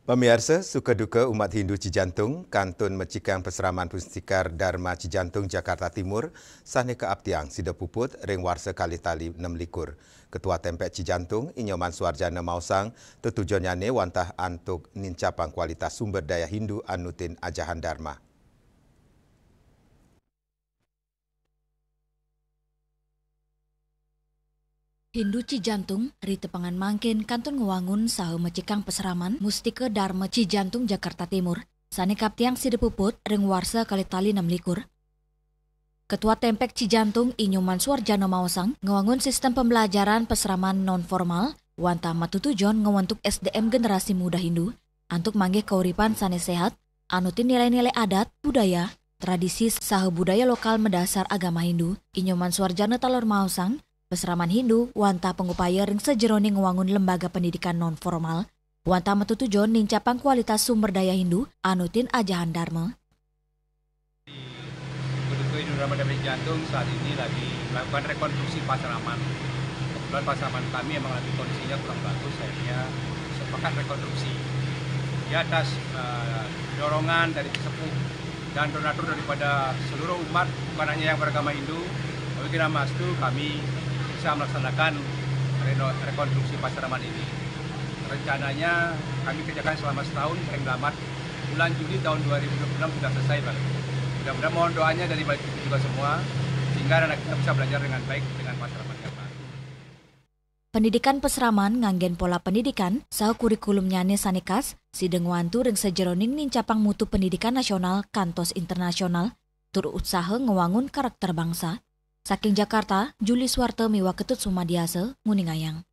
Pemirsa, suka duka umat Hindu Cijantung, Kantun Mecikang Peseraman Pustikar Dharma Cijantung, Jakarta Timur, sahne keabtiang sida puput ring warsa kali tali 6 likur. Ketua Tempek Cijantung, Inyoman Suarjana Mausang, tetujonnyane wantah antuk nincapang kualitas sumber daya Hindu anutin ajahan Dharma. Hindu Cijantung, ri tepangan mangkin kantun ngewangun saha Mecikang Peseraman, Mustika Dharma Cijantung, Jakarta Timur, sane kaptiang sida puput ring warsa kali tali 6 likur. Ketua Tempek Cijantung, Inyoman Suarjana Mausang, ngewangun sistem pembelajaran peseraman non-formal, wanta matutujon ngewantuk SDM generasi muda Hindu, antuk manggih kauripan sane sehat, anutin nilai-nilai adat, budaya, tradisi saha budaya lokal mendasar agama Hindu. Inyoman Suarjana Talor Mausang, peseraman Hindu, wanta pengupaya ring sejerone ngewangun lembaga pendidikan non-formal, wanta matutujon nincapang kualitas sumber daya Hindu, anutin ajahan Dharma. Ketua Hindu Dharma Cijantung saat ini lagi melakukan rekonstruksi pasaraman. Kebetulan pasaraman kami memang lagi kondisinya kurang bagus, akhirnya sepakat rekonstruksi. Di atas dorongan dari sesepuh dan donatur daripada seluruh umat, bukan hanya yang beragama Hindu, bagi kita Mastu, kami bisa melaksanakan rekonstruksi pasaraman ini. Rencananya kami kerjakan selama setahun, paling lambat bulan Juli tahun 2026 sudah selesai, Pak. Mudah-mudahan mohon doanya dari baik juga semua, sehingga anak kita bisa belajar dengan baik dengan pasaraman yang baru. Pendidikan peseraman nganggen pola pendidikan saha kurikulumnya sanikas sideng wantu ring sejeroning nincapang mutu pendidikan nasional kantos internasional tur usaha ngewangun karakter bangsa. Saking Jakarta, Juli Suwarte miwa Ketut Sumadiase, Nguningayang.